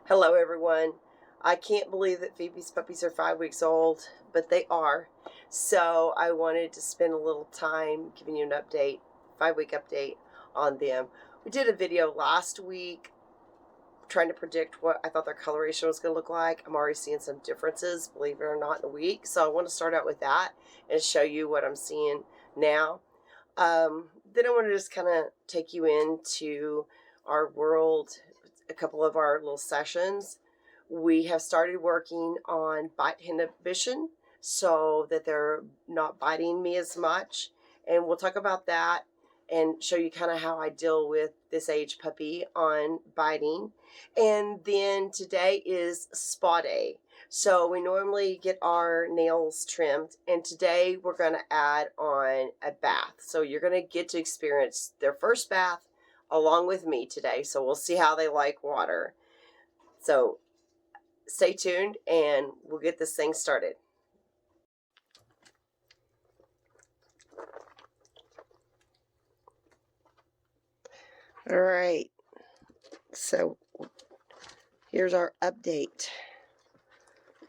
Hello everyone. I can't believe that Phoebe's puppies are 5 weeks old, but they are. So I wanted to spend a little time giving you an update, 5-week update on them. We did a video last week trying to predict what I thought their coloration was going to look like. I'm already seeing some differences, believe it or not, in a week. So I want to start out with that and show you what I'm seeing now. Then I want to just kind of take you into our world, a couple of our little sessions. We have started working on bite inhibition so that they're not biting me as much. And we'll talk about that and show you kind of how I deal with this age puppy on biting. And then today is spa day. So we normally get our nails trimmed, and today we're going to add on a bath. So you're going to get to experience their first bath along with me today. So we'll see how they like water. So stay tuned and we'll get this thing started. All right. So here's our update.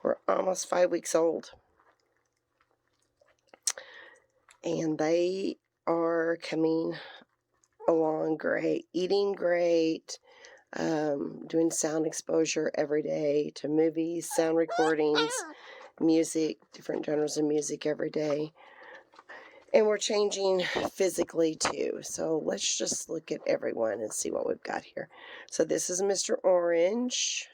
We're almost 5 weeks old. And they are coming along great, eating great, doing sound exposure every day to movies, sound recordings, music, different genres of music every day. And we're changing physically too. So let's just look at everyone and see what we've got here. So this is Mr. Orange.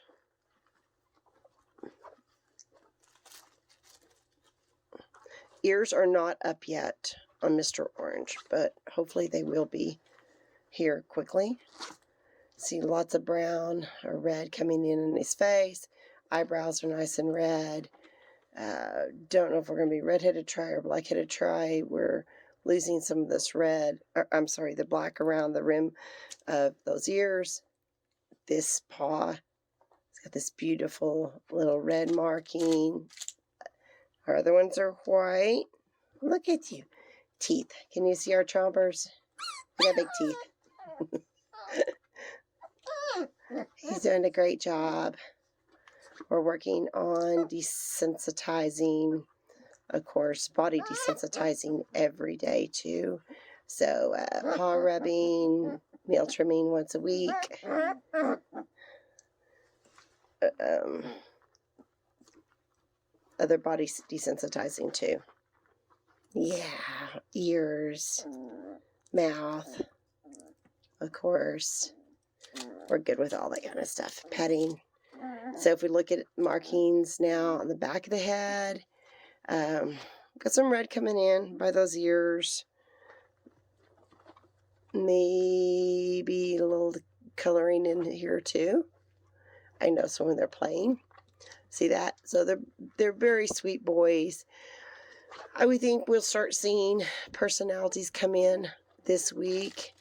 Ears are not up yet on Mr. Orange, but hopefully they will be here quickly. See lots of brown or red coming in his face. Eyebrows are nice and red. Don't know if we're going to be red-headed tri or black-headed tri. We're losing some of this red, I'm sorry, the black around the rim of those ears. This paw, it's got this beautiful little red marking. Our other ones are white. Look at you. Teeth. Can you see our chompers? We got big teeth. He's doing a great job. We're working on desensitizing, of course, body desensitizing every day too. So paw rubbing, nail trimming once a week. Other body desensitizing too. Yeah, ears, mouth, of course. We're good with all that kind of stuff. Petting. So if we look at markings now on the back of the head, got some red coming in by those ears. Maybe a little coloring in here too. I know some when they're playing. See that? So they're very sweet boys. I would think we'll start seeing personalities come in this week.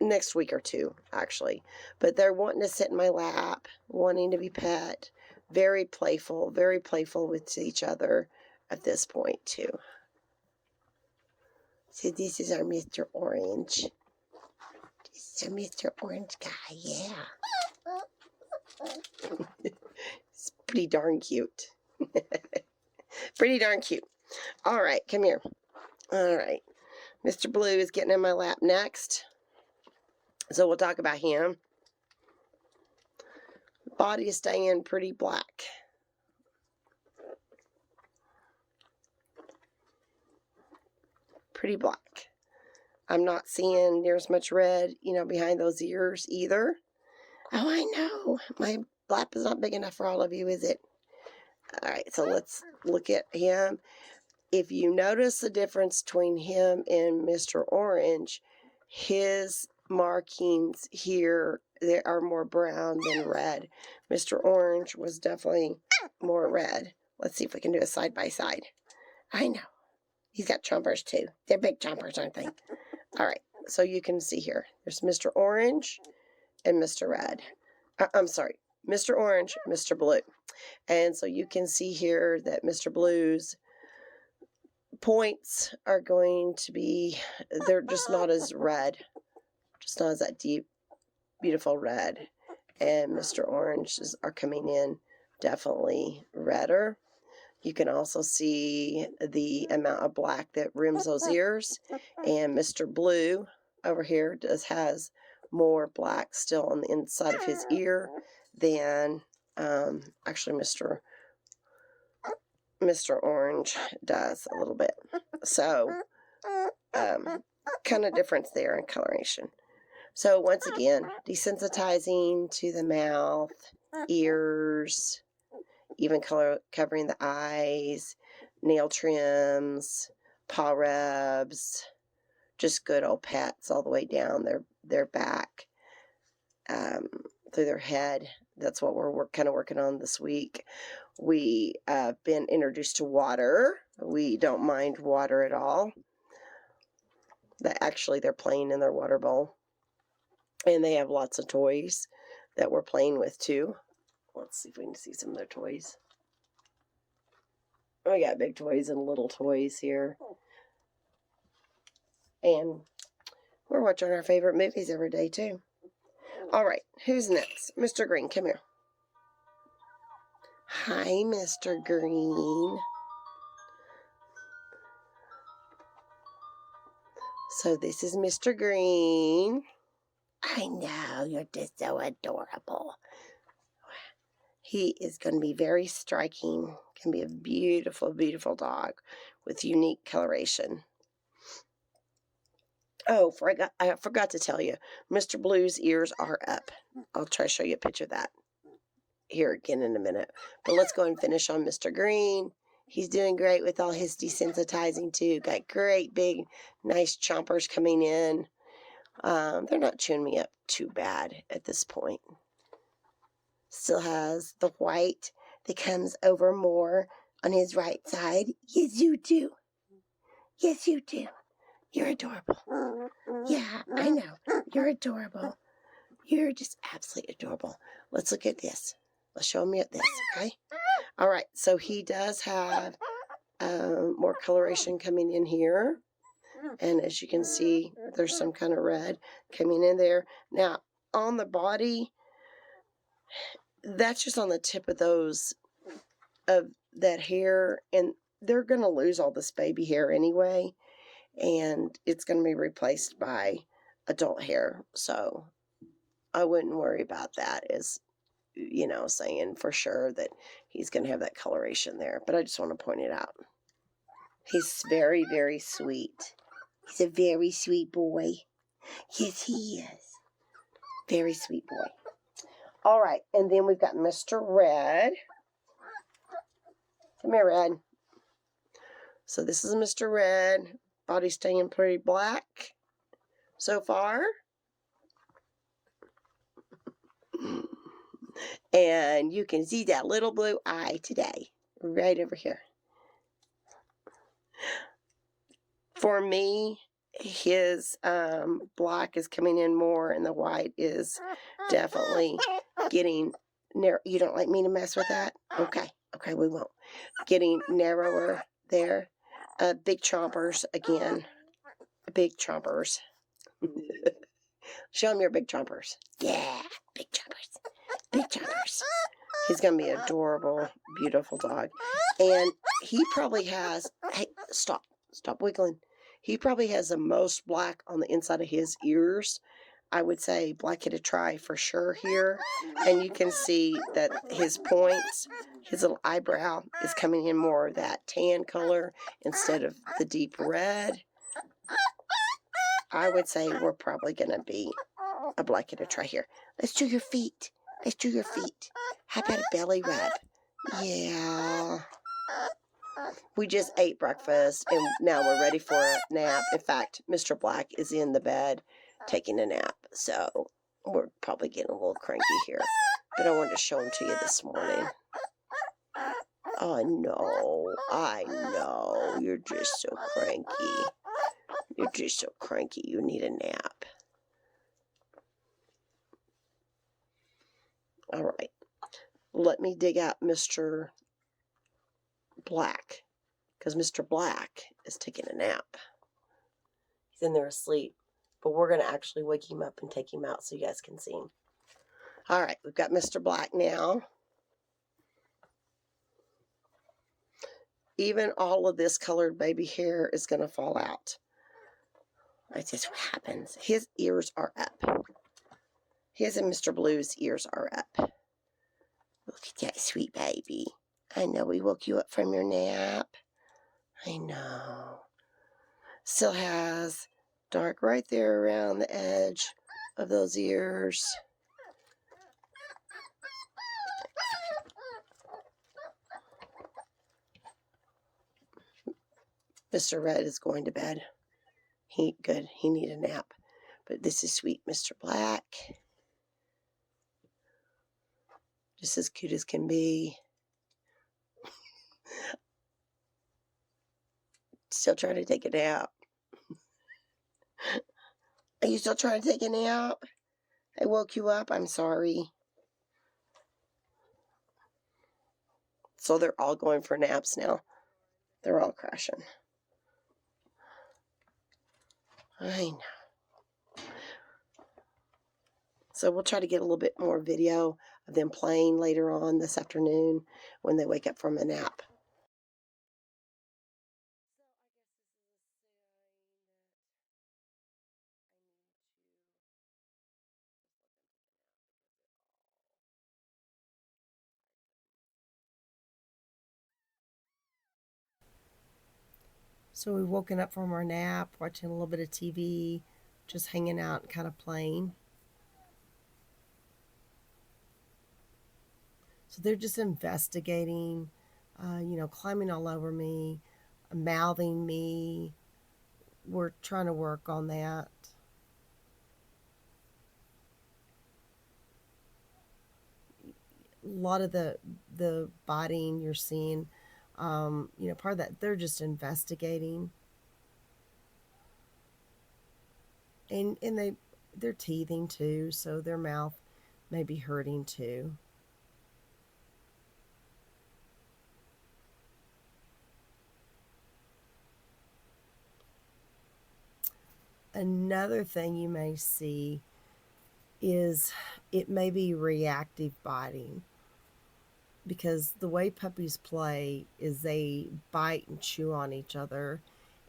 Next week or two, actually. But they're wanting to sit in my lap, wanting to be pet. Very playful with each other at this point, too. So this is our Mr. Orange. This is our Mr. Orange guy, yeah. It's pretty darn cute. Pretty darn cute. All right, come here. All right. Mr. Blue is getting in my lap next. So we'll talk about him. Body is staying pretty black. Pretty black. I'm not seeing near as much red, behind those ears either. Oh, I know. My lap is not big enough for all of you, is it? All right, so let's look at him. If you notice the difference between him and Mr. Orange, his markings here, they are more brown than red. Mr. Orange was definitely more red. Let's see if we can do a side by side. I know. He's got chompers too. They're big chompers, aren't they? All right, so you can see here. There's Mr. Orange and Mr. Red. I'm sorry, Mr. Orange, Mr. Blue. And so you can see here that Mr. Blue's points are going to be, they're just not as red. Just not as that deep beautiful red. And Mr. Oranges are coming in definitely redder. You can also see the amount of black that rims those ears. And Mr. Blue over here has more black still on the inside of his ear than actually Mr. Orange does a little bit. So kind of difference there in coloration. So once again, desensitizing to the mouth, ears, even covering the eyes, nail trims, paw rubs, just good old pats all the way down their back, through their head. That's what we're kind of working on this week. We have been introduced to water. We don't mind water at all. They're playing in their water bowl. And they have lots of toys that we're playing with too. Let's see if we can see some of their toys. We got big toys and little toys here. And we're watching our favorite movies every day too. All right, who's next? Mr. Green, come here. Hi, Mr. Green. So this is Mr. Green. I know, you're just so adorable. He is going to be very striking. Can be a beautiful, beautiful dog with unique coloration. Oh, I forgot to tell you, Mr. Blue's ears are up. I'll try to show you a picture of that here again in a minute. But let's go and finish on Mr. Green. He's doing great with all his desensitizing too. Got great big, nice chompers coming in. They're not chewing me up too bad at this point. Still has the white that comes over more on his right side. Yes, you do. Yes, you do. You're adorable. Yeah, I know. You're adorable. You're just absolutely adorable. Let's look at this. Let's show him this, okay? All right, so he does have more coloration coming in here. And as you can see, there's some kind of red coming in there. Now, on the body, that's just on the tip of that hair. And they're going to lose all this baby hair anyway. And it's going to be replaced by adult hair. So I wouldn't worry about that as, saying for sure that he's going to have that coloration there. But I just want to point it out. He's very, very sweet. He's a very sweet boy. Yes, he is. Very sweet boy. All right, and then we've got Mr. Red. Come here, Red. So this is Mr. Red. Body staying pretty black so far. And you can see that little blue eye today, right over here. For me, his black is coming in more, and the white is definitely getting narrow. You don't like me to mess with that? Okay, we won't. Getting narrower there. Big chompers again. Big chompers. Show him your big chompers. Yeah, big chompers. Big chompers. He's going to be an adorable, beautiful dog. And he probably has... Hey, stop wiggling. He probably has the most black on the inside of his ears. I would say black-headed tri for sure here. And you can see that his points, his little eyebrow is coming in more of that tan color instead of the deep red. I would say we're probably going to be a black-headed tri here. Let's do your feet. How about a belly rub? Yeah. We just ate breakfast, and now we're ready for a nap. In fact, Mr. Black is in the bed taking a nap, so we're probably getting a little cranky here. But I wanted to show him to you this morning. I know. You're just so cranky. You need a nap. All right. Let me dig out Mr. Black, because Mr. Black is taking a nap. He's in there asleep. But we're going to actually wake him up and take him out so you guys can see him. All right, we've got Mr. Black now. Even all of this colored baby hair is going to fall out. That's just what happens. His ears are up. His and Mr. Blue's ears are up. Look at that sweet baby. I know we woke you up from your nap. I know. Still has dark right there around the edge of those ears. Mr. Red is going to bed. He need a nap. But this is sweet Mr. Black. Just as cute as can be. Still trying to take a nap. Are you still trying to take a nap? I woke you up. I'm sorry. So they're all going for naps now. They're all crashing. I know. So we'll try to get a little bit more video of them playing later on this afternoon when they wake up from a nap. So we've woken up from our nap, watching a little bit of TV, just hanging out, kind of playing. So they're just investigating, climbing all over me, mouthing me. We're trying to work on that. A lot of the biting you're seeing, part of that, they're just investigating. And they're teething too, so their mouth may be hurting too. Another thing you may see is it may be reactive biting, because the way puppies play is they bite and chew on each other,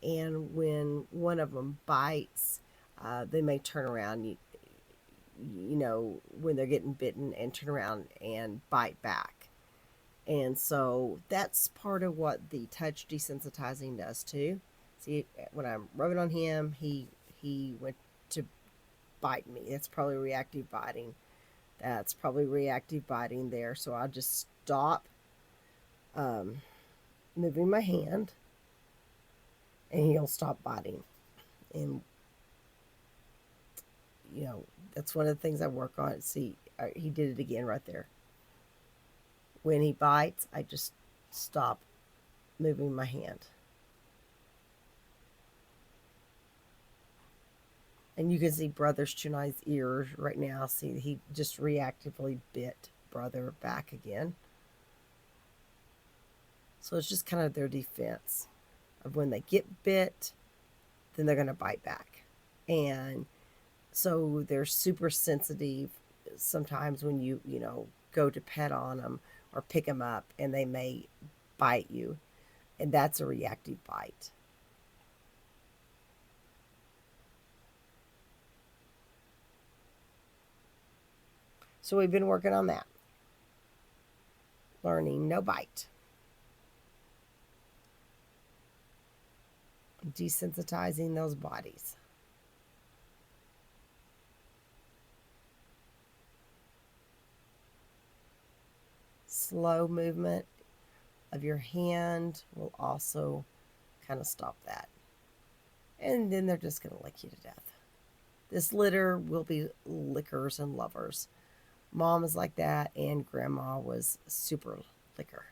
and when one of them bites, they may turn around, when they're getting bitten, and turn around and bite back. And so that's part of what the touch desensitizing does too. See, when I'm rubbing on him, he went to bite me. That's probably reactive biting. That's probably reactive biting there. So I'll just stop moving my hand, and he'll stop biting. And that's one of the things I work on. See, he did it again right there. When he bites, I just stop moving my hand. And you can see Brother's chewing on his ears right now. See, he just reactively bit Brother back again. So it's just kind of their defense of when they get bit, then they're going to bite back. And so they're super sensitive sometimes when you go to pet on them or pick them up, and they may bite you. And that's a reactive bite. So we've been working on that. Learning no bite. Desensitizing those bodies. Slow movement of your hand will also kind of stop that. And then they're just going to lick you to death. This litter will be lickers and lovers. Mom is like that, and Grandma was super licker.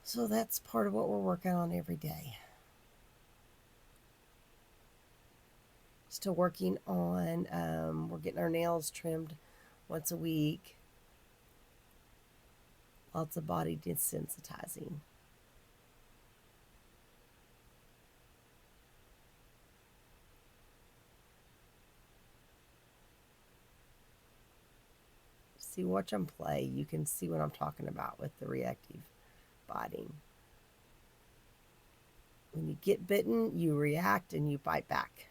So that's part of what we're working on every day. Still working on, we're getting our nails trimmed once a week. Lots of body desensitizing. See, watch them play. You can see what I'm talking about with the reactive biting. When you get bitten, you react and you bite back.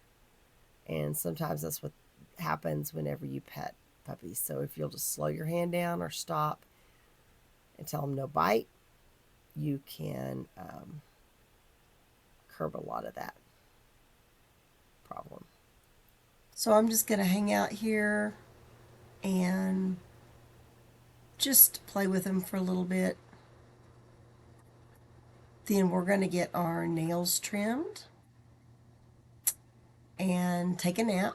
And sometimes that's what happens whenever you pet puppies. So if you'll just slow your hand down or stop and tell them no bite, you can curb a lot of that problem. So I'm just going to hang out here and just play with them for a little bit. Then we're going to get our nails trimmed and take a nap.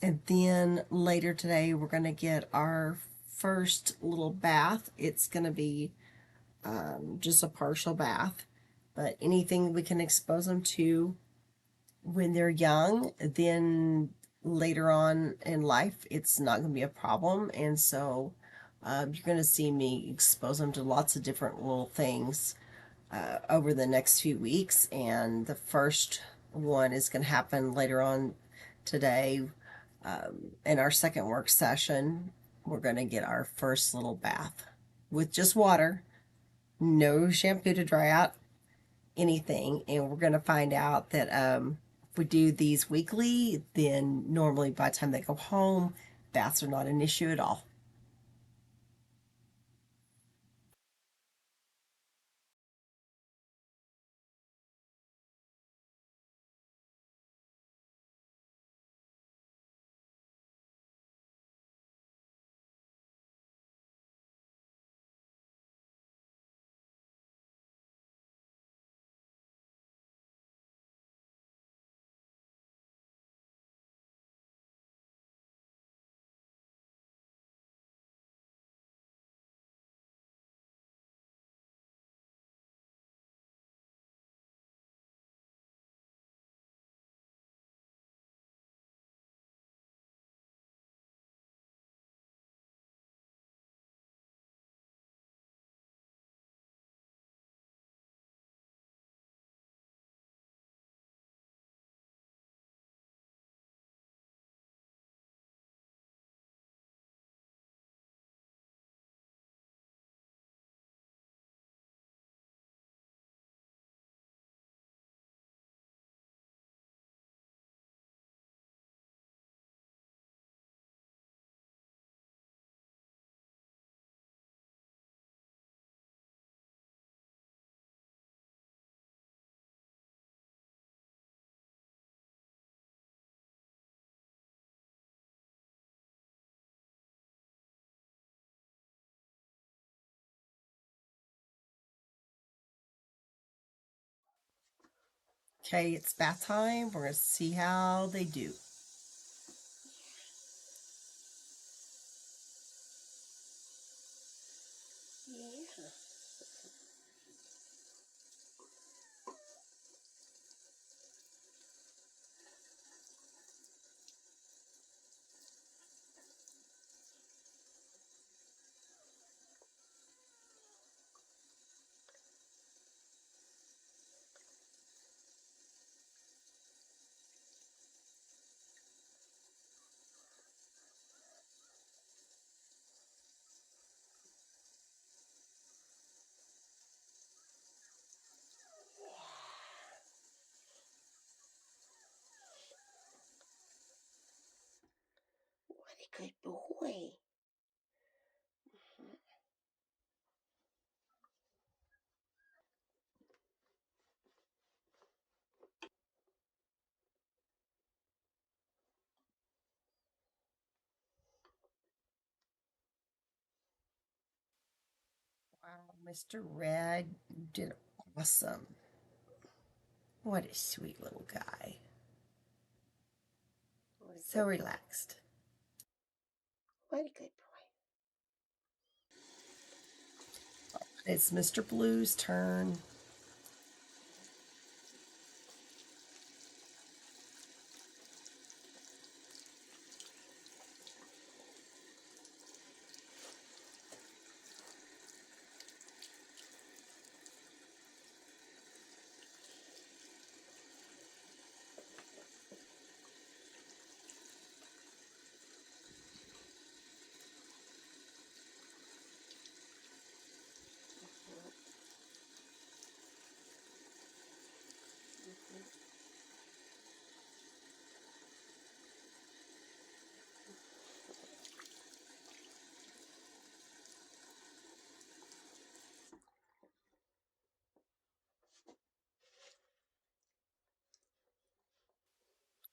And then later today, we're going to get our first little bath. It's going to be just a partial bath, but anything we can expose them to when they're young, then later on in life, it's not going to be a problem. And so you're going to see me expose them to lots of different little things over the next few weeks. And the first one is going to happen later on today. In our second work session, we're going to get our first little bath with just water, no shampoo to dry out anything. And we're going to find out that if we do these weekly, then normally by the time they go home, baths are not an issue at all. Okay, it's bath time. We're going to see how they do. Yeah. What a good boy. Wow, Mr. Red, you did awesome. What a sweet little guy. So relaxed. What a good boy. It's Mr. Blue's turn.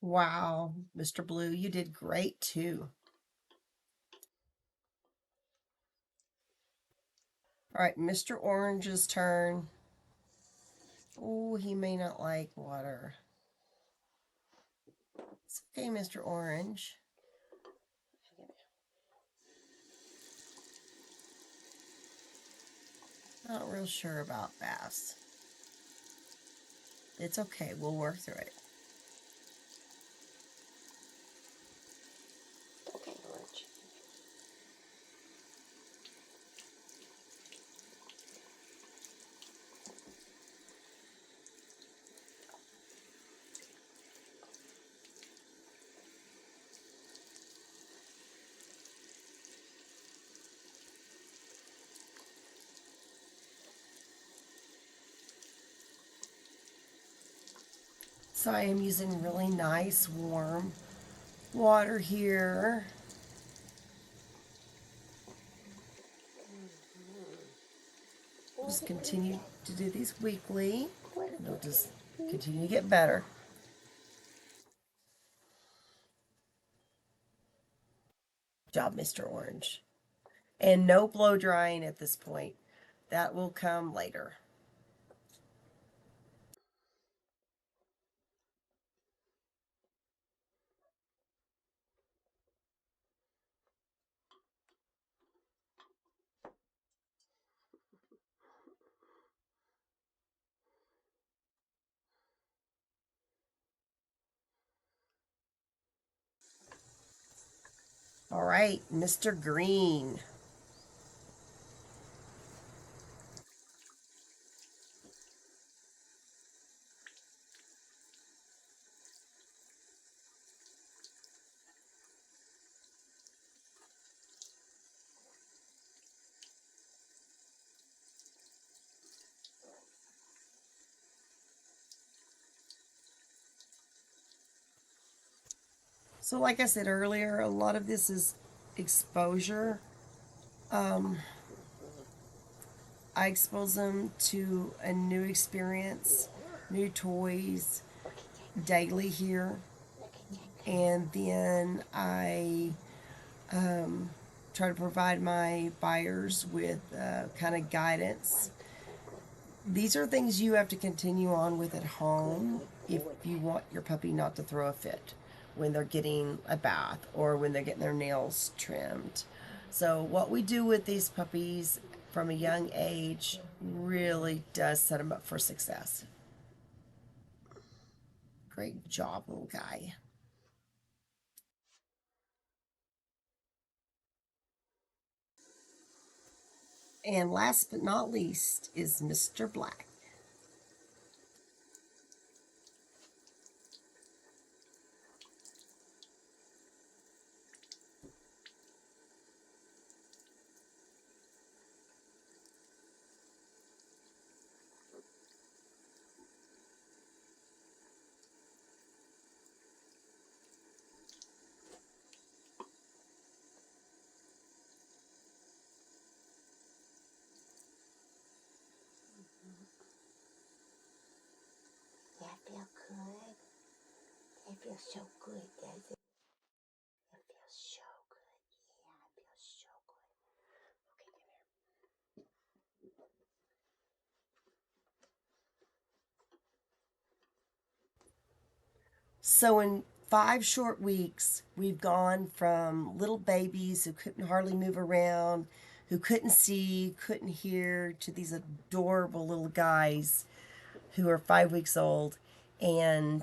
Wow, Mr. Blue, you did great too. All right, Mr. Orange's turn. Oh, he may not like water. It's okay, Mr. Orange. Not real sure about bass. It's okay, we'll work through it. Okay, Orange. So I am using really nice warm water here. Just continue to do these weekly. They'll just continue to get better. Good job, Mr. Orange. And no blow drying at this point. That will come later. All right, Mr. Green. So like I said earlier, a lot of this is exposure. I expose them to a new experience, new toys daily here. And then I try to provide my buyers with kind of guidance. These are things you have to continue on with at home if you want your puppy not to throw a fit when they're getting a bath or when they're getting their nails trimmed. So what we do with these puppies from a young age really does set them up for success. Great job, little guy. And last but not least is Mr. Black. That feel good. That feels so good, does it? It feels so good. Yeah, it feels so good. Okay, come here. So in 5 short weeks, we've gone from little babies who couldn't hardly move around, who couldn't see, couldn't hear, to these adorable little guys who are 5 weeks old. And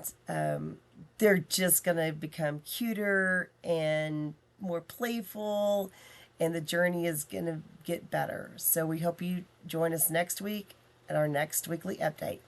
they're just going to become cuter and more playful, and the journey is going to get better. So we hope you join us next week at our next weekly update.